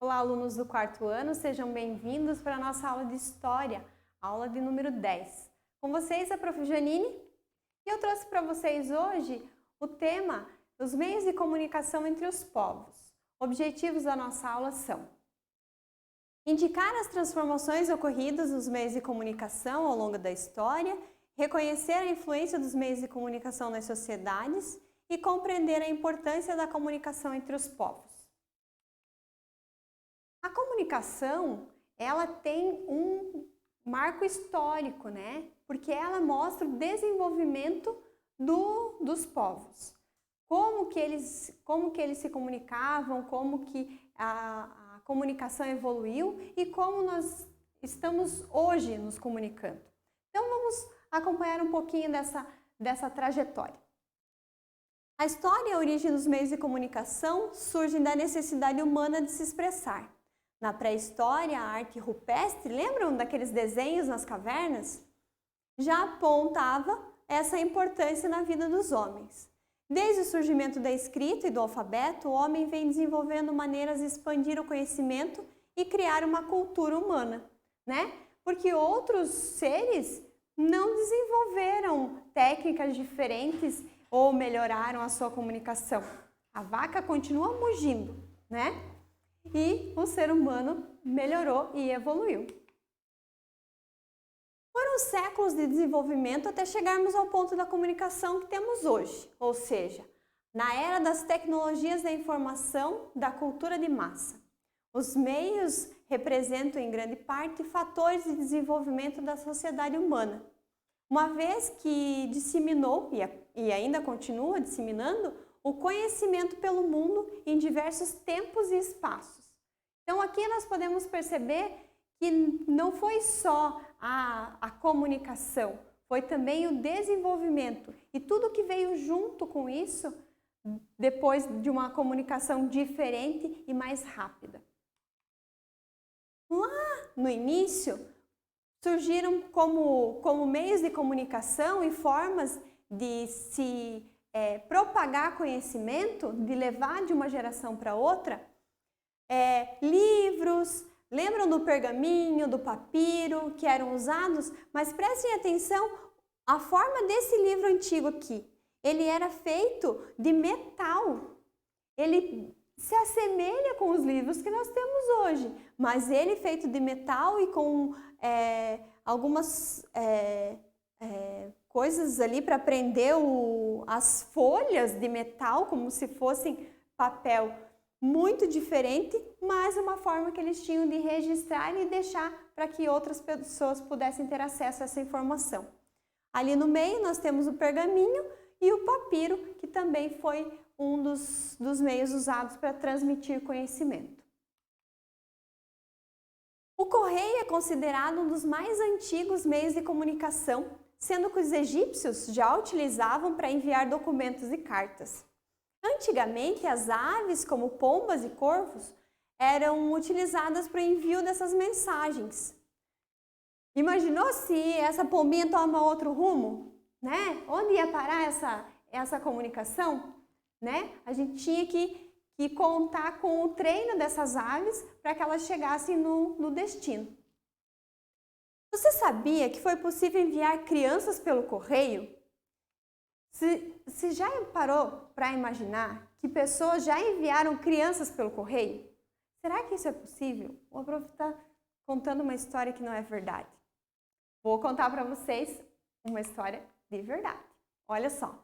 Olá, alunos do quarto ano, sejam bem-vindos para a nossa aula de História, aula de número 10. Com vocês, a Prof. Janine, e eu trouxe para vocês hoje o tema Os meios de comunicação entre os povos. Objetivos da nossa aula são indicar as transformações ocorridas nos meios de comunicação ao longo da história, reconhecer a influência dos meios de comunicação nas sociedades e compreender a importância da comunicação entre os povos. A comunicação, ela tem um marco histórico, né? Porque ela mostra o desenvolvimento dos povos. Como que eles se comunicavam, como que a comunicação evoluiu e como nós estamos hoje nos comunicando. Então vamos acompanhar um pouquinho dessa trajetória. A história e a origem dos meios de comunicação surgem da necessidade humana de se expressar. Na pré-história, a arte rupestre, lembram daqueles desenhos nas cavernas? Já apontava essa importância na vida dos homens. Desde o surgimento da escrita e do alfabeto, o homem vem desenvolvendo maneiras de expandir o conhecimento e criar uma cultura humana, né? Porque outros seres não desenvolveram técnicas diferentes ou melhoraram a sua comunicação. A vaca continua mugindo, né? E o ser humano melhorou e evoluiu. Foram séculos de desenvolvimento até chegarmos ao ponto da comunicação que temos hoje, ou seja, na era das tecnologias da informação, da cultura de massa. Os meios representam em grande parte fatores de desenvolvimento da sociedade humana, uma vez que disseminou e ainda continua disseminando o conhecimento pelo mundo em diversos tempos e espaços. Então aqui nós podemos perceber que não foi só a comunicação, foi também o desenvolvimento e tudo que veio junto com isso depois de uma comunicação diferente e mais rápida. Lá no início, surgiram como meios de comunicação e formas de se propagar conhecimento, de levar de uma geração para outra, livros. Lembram do pergaminho, do papiro que eram usados? Mas prestem atenção, a forma desse livro antigo aqui, ele era feito de metal. Ele se assemelha com os livros que nós temos hoje, mas ele feito de metal e com algumas coisas ali para prender as folhas de metal, como se fossem papel. Muito diferente, mas uma forma que eles tinham de registrar e deixar para que outras pessoas pudessem ter acesso a essa informação. Ali no meio nós temos o pergaminho e o papiro, que também foi um dos meios usados para transmitir conhecimento. O correio é considerado um dos mais antigos meios de comunicação, sendo que os egípcios já o utilizavam para enviar documentos e cartas. Antigamente, as aves, como pombas e corvos, eram utilizadas para o envio dessas mensagens. Imaginou se essa pombinha toma outro rumo? Né? Onde ia parar essa comunicação? Né? A gente tinha que contar com o treino dessas aves para que elas chegassem no destino. Você sabia que foi possível enviar crianças pelo correio? Você já parou para imaginar que pessoas já enviaram crianças pelo correio? Será que isso é possível? Ou a prof está contando uma história que não é verdade? Vou contar para vocês uma história de verdade. Olha só.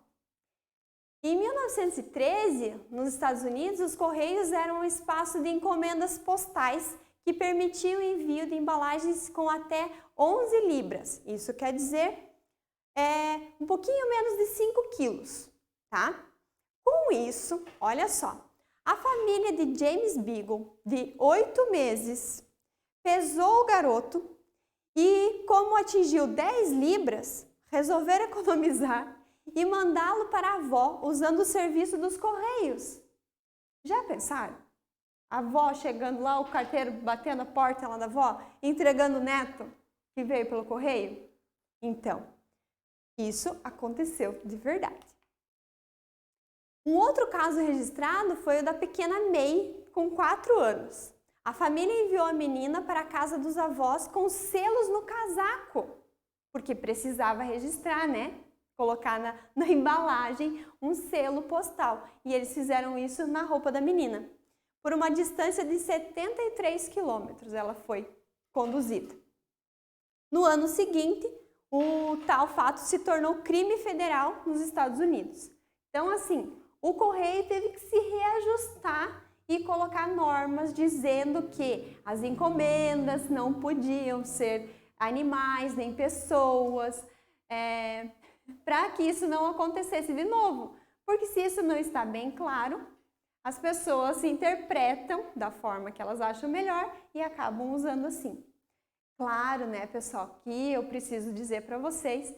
Em 1913, nos Estados Unidos, os correios eram um espaço de encomendas postais que permitiam o envio de embalagens com até 11 libras. Isso quer dizer um pouquinho menos de 5 quilos, tá? Com isso, olha só, a família de James Beagle, de 8 meses, pesou o garoto e, como atingiu 10 libras, resolveram economizar e mandá-lo para a avó usando o serviço dos correios. Já pensaram? A avó chegando lá, o carteiro batendo a porta lá da avó, entregando o neto que veio pelo correio? Então, isso aconteceu de verdade. Um outro caso registrado foi o da pequena May, com 4 anos. A família enviou a menina para a casa dos avós com selos no casaco, porque precisava registrar, né? Colocar na embalagem um selo postal. E eles fizeram isso na roupa da menina. Por uma distância de 73 quilômetros ela foi conduzida. No ano seguinte, o tal fato se tornou crime federal nos Estados Unidos. Então, assim, o correio teve que se reajustar e colocar normas dizendo que as encomendas não podiam ser animais nem pessoas, para que isso não acontecesse de novo. Porque se isso não está bem claro, as pessoas se interpretam da forma que elas acham melhor e acabam usando assim. Claro, né, pessoal, que eu preciso dizer para vocês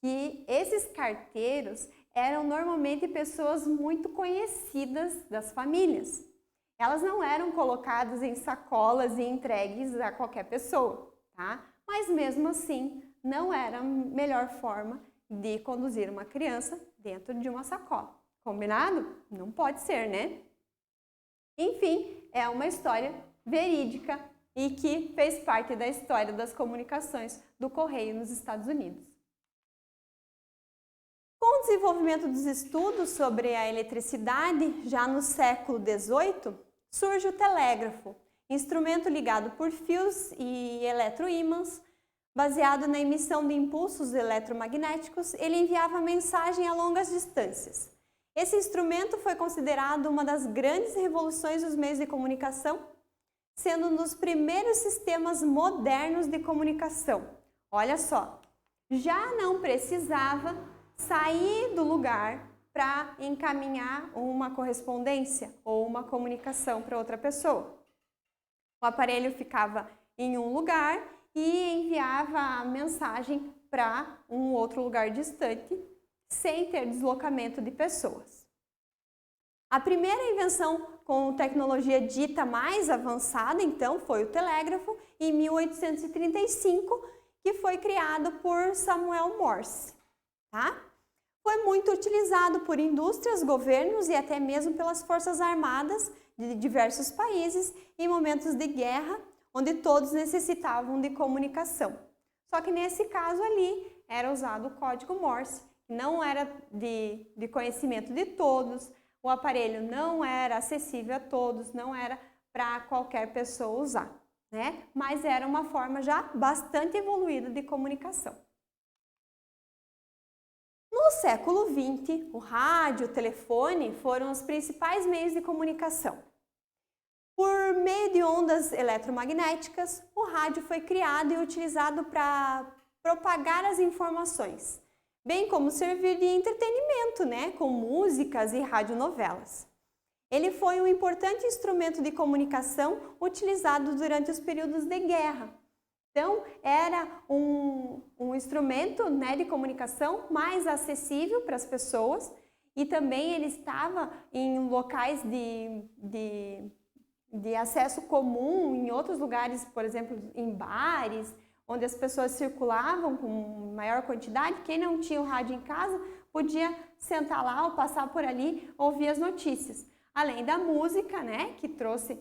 que esses carteiros eram normalmente pessoas muito conhecidas das famílias. Elas não eram colocadas em sacolas e entregues a qualquer pessoa, tá? Mas mesmo assim, não era a melhor forma de conduzir uma criança dentro de uma sacola. Combinado? Não pode ser, né? Enfim, é uma história verídica e que fez parte da história das comunicações do correio nos Estados Unidos. Com o desenvolvimento dos estudos sobre a eletricidade, já no século XVIII, surge o telégrafo, instrumento ligado por fios e eletroímãs. Baseado na emissão de impulsos eletromagnéticos, ele enviava mensagem a longas distâncias. Esse instrumento foi considerado uma das grandes revoluções dos meios de comunicação, sendo um dos primeiros sistemas modernos de comunicação. Olha só, já não precisava sair do lugar para encaminhar uma correspondência ou uma comunicação para outra pessoa. O aparelho ficava em um lugar e enviava a mensagem para um outro lugar distante, sem ter deslocamento de pessoas. A primeira invenção com tecnologia dita mais avançada, então, foi o telégrafo, em 1835, que foi criado por Samuel Morse. Tá? Foi muito utilizado por indústrias, governos e até mesmo pelas forças armadas de diversos países em momentos de guerra, onde todos necessitavam de comunicação. Só que nesse caso ali era usado o código Morse, que não era de conhecimento de todos, o aparelho não era acessível a todos, não era para qualquer pessoa usar, né? Mas era uma forma já bastante evoluída de comunicação. No século XX, o rádio, o telefone foram os principais meios de comunicação. Por meio de ondas eletromagnéticas, o rádio foi criado e utilizado para propagar as informações, bem como servir de entretenimento, né, com músicas e radionovelas. Ele foi um importante instrumento de comunicação utilizado durante os períodos de guerra. Então, era um instrumento, né, de comunicação mais acessível para as pessoas e também ele estava em locais de acesso comum, em outros lugares, por exemplo, em bares, onde as pessoas circulavam com maior quantidade. Quem não tinha o rádio em casa podia sentar lá ou passar por ali, ouvir as notícias. Além da música, né, que trouxe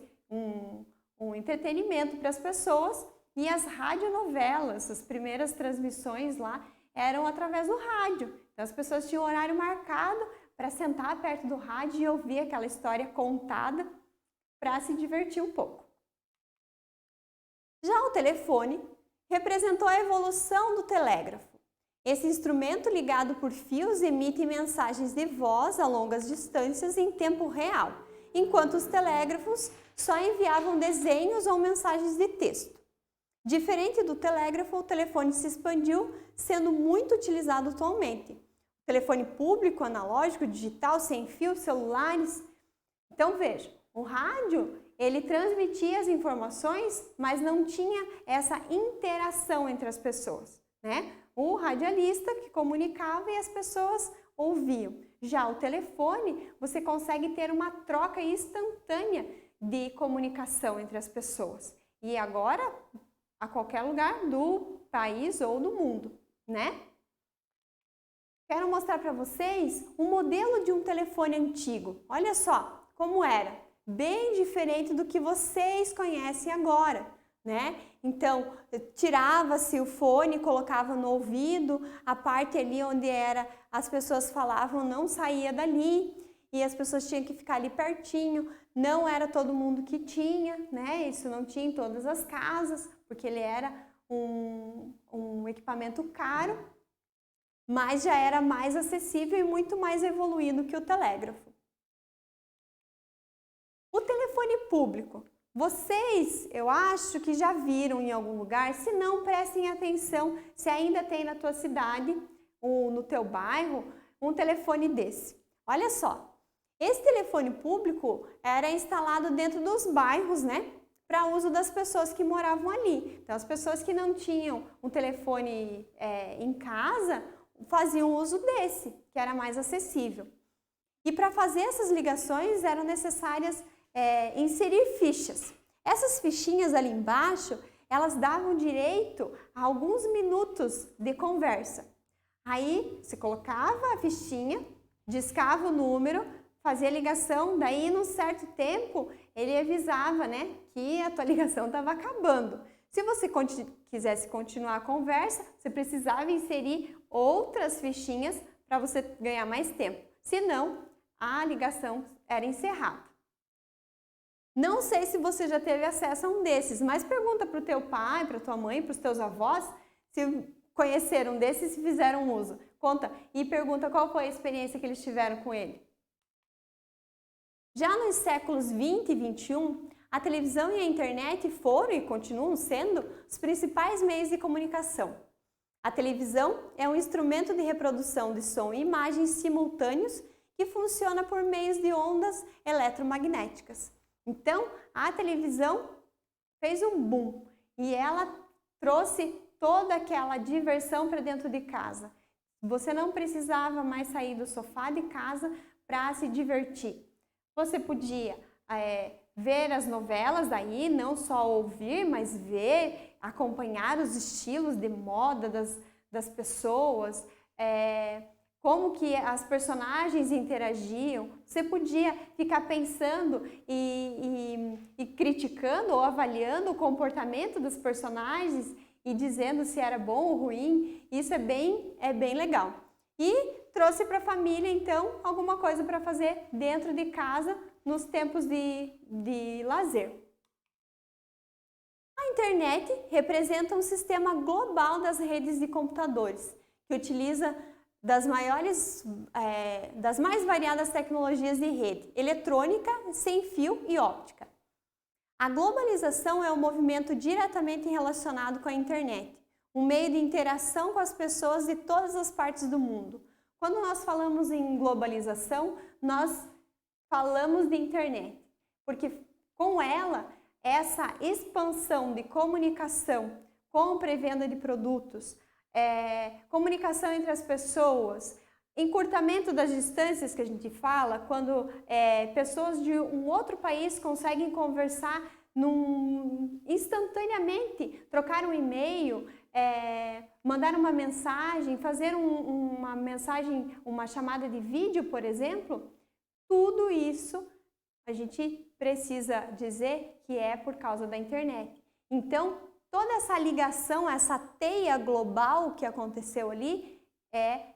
um entretenimento para as pessoas, e as radionovelas, as primeiras transmissões lá eram através do rádio. Então as pessoas tinham horário marcado para sentar perto do rádio e ouvir aquela história contada para se divertir um pouco. Já o telefone representou a evolução do telégrafo. Esse instrumento ligado por fios emite mensagens de voz a longas distâncias em tempo real, enquanto os telégrafos só enviavam desenhos ou mensagens de texto. Diferente do telégrafo, o telefone se expandiu, sendo muito utilizado atualmente. O telefone público, analógico, digital, sem fio, celulares. Então veja, o rádio, ele transmitia as informações, mas não tinha essa interação entre as pessoas, né? O radialista que comunicava e as pessoas ouviam. Já o telefone, você consegue ter uma troca instantânea de comunicação entre as pessoas. E agora, a qualquer lugar do país ou do mundo, né? Quero mostrar para vocês um modelo de um telefone antigo. Olha só como era. bem diferente do que vocês conhecem agora, né? Então, tirava-se o fone, colocava no ouvido, a parte ali onde as pessoas falavam não saía dali e as pessoas tinham que ficar ali pertinho. Não era todo mundo que tinha, né? Isso não tinha em todas as casas, porque ele era um equipamento caro, mas já era mais acessível e muito mais evoluído que o telégrafo. O telefone público. Vocês, eu acho que já viram em algum lugar, se não, prestem atenção se ainda tem na tua cidade ou no teu bairro um telefone desse. Olha só, esse telefone público era instalado dentro dos bairros, né? Para uso das pessoas que moravam ali. Então, as pessoas que não tinham um telefone em casa faziam uso desse, que era mais acessível. E para fazer essas ligações eram necessárias inserir fichas. Essas fichinhas ali embaixo, elas davam direito a alguns minutos de conversa. Aí, você colocava a fichinha, discava o número, fazia a ligação, daí num certo tempo ele avisava, né, que a tua ligação estava acabando. Se você quisesse continuar a conversa, você precisava inserir outras fichinhas para você ganhar mais tempo. Senão, a ligação era encerrada. Não sei se você já teve acesso a um desses, mas pergunta para o teu pai, para a tua mãe, para os teus avós, se conheceram desses e se fizeram uso. Conta e pergunta qual foi a experiência que eles tiveram com ele. Já nos séculos 20 e 21, a televisão e a internet foram e continuam sendo os principais meios de comunicação. A televisão é um instrumento de reprodução de som e imagens simultâneos que funciona por meios de ondas eletromagnéticas. Então, a televisão fez um boom e ela trouxe toda aquela diversão para dentro de casa. Você não precisava mais sair do sofá de casa para se divertir. Você podia ver as novelas daí, não só ouvir, mas ver, acompanhar os estilos de moda das pessoas, como que as personagens interagiam. Você podia ficar pensando e criticando ou avaliando o comportamento dos personagens e dizendo se era bom ou ruim. Isso é bem legal. E trouxe para a família, então, alguma coisa para fazer dentro de casa nos tempos de lazer. A internet representa um sistema global das redes de computadores, que utiliza das mais variadas tecnologias de rede, eletrônica, sem fio e óptica. A globalização é um movimento diretamente relacionado com a internet, um meio de interação com as pessoas de todas as partes do mundo. Quando nós falamos em globalização, nós falamos de internet, porque com ela, essa expansão de comunicação, compra e venda de produtos, comunicação entre as pessoas, encurtamento das distâncias que a gente fala, quando pessoas de um outro país conseguem conversar instantaneamente, trocar um e-mail, mandar uma mensagem, fazer uma chamada de vídeo, por exemplo, tudo isso a gente precisa dizer que é por causa da internet. Então, toda essa ligação, essa teia global que aconteceu ali é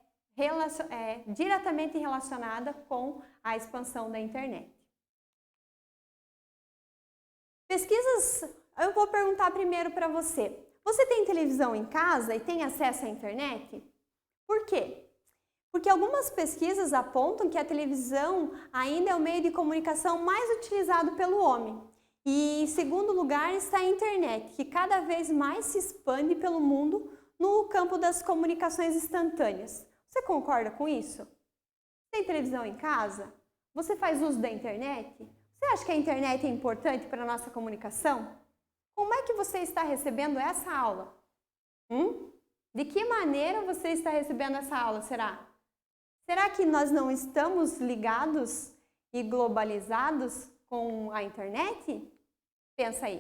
diretamente relacionada com a expansão da internet. Pesquisas, eu vou perguntar primeiro para você. Você tem televisão em casa e tem acesso à internet? Por quê? Porque algumas pesquisas apontam que a televisão ainda é o meio de comunicação mais utilizado pelo homem. E em segundo lugar está a internet, que cada vez mais se expande pelo mundo no campo das comunicações instantâneas. Você concorda com isso? Tem televisão em casa? Você faz uso da internet? Você acha que a internet é importante para a nossa comunicação? Como é que você está recebendo essa aula? De que maneira você está recebendo essa aula, será? Será que nós não estamos ligados e globalizados com a internet? Pensa aí.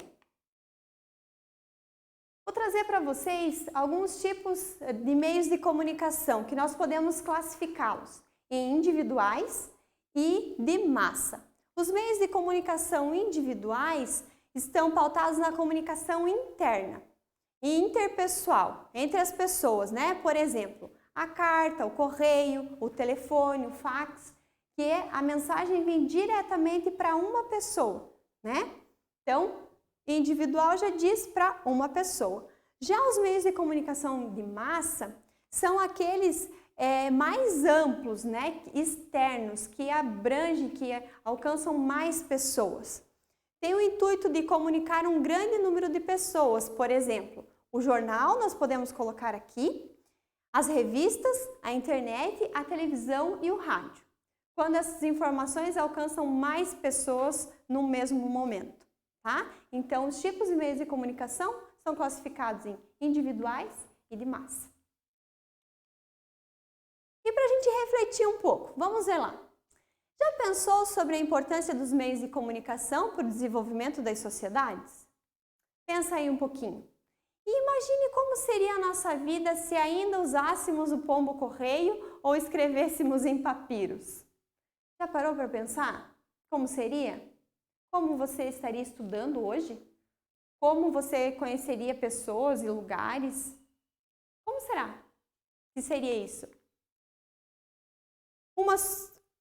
Vou trazer para vocês alguns tipos de meios de comunicação que nós podemos classificá-los em individuais e de massa. Os meios de comunicação individuais estão pautados na comunicação interna e interpessoal, entre as pessoas, né? Por exemplo, a carta, o correio, o telefone, o fax, que a mensagem vem diretamente para uma pessoa, né? Então, individual já diz para uma pessoa. Já os meios de comunicação de massa são aqueles mais amplos, né? Externos, que abrangem, que alcançam mais pessoas. Tem o intuito de comunicar um grande número de pessoas, por exemplo, o jornal nós podemos colocar aqui, as revistas, a internet, a televisão e o rádio, quando essas informações alcançam mais pessoas no mesmo momento, tá? Então, os tipos de meios de comunicação são classificados em individuais e de massa. E para a gente refletir um pouco, vamos ver lá. Já pensou sobre a importância dos meios de comunicação para o desenvolvimento das sociedades? Pensa aí um pouquinho. E imagine como seria a nossa vida se ainda usássemos o pombo-correio ou escrevêssemos em papiros. Já parou para pensar? Como seria? Como você estaria estudando hoje? Como você conheceria pessoas e lugares? Como será que seria isso?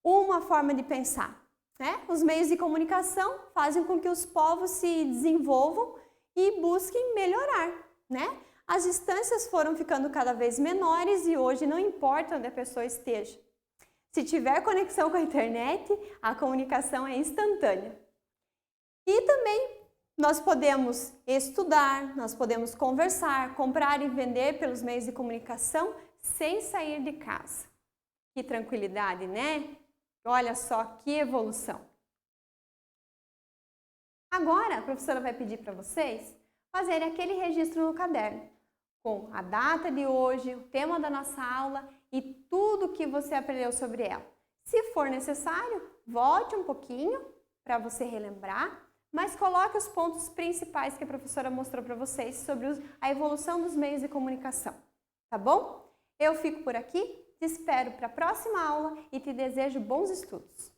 Uma forma de pensar, né? Os meios de comunicação fazem com que os povos se desenvolvam e busquem melhorar, né? As distâncias foram ficando cada vez menores e hoje não importa onde a pessoa esteja. Se tiver conexão com a internet, a comunicação é instantânea. E também nós podemos estudar, nós podemos conversar, comprar e vender pelos meios de comunicação sem sair de casa. Que tranquilidade, né? Olha só que evolução. Agora, a professora vai pedir para vocês fazerem aquele registro no caderno, com a data de hoje, o tema da nossa aula e tudo que você aprendeu sobre ela. Se for necessário, volte um pouquinho para você relembrar, mas coloque os pontos principais que a professora mostrou para vocês sobre a evolução dos meios de comunicação, tá bom? Eu fico por aqui, te espero para a próxima aula e te desejo bons estudos.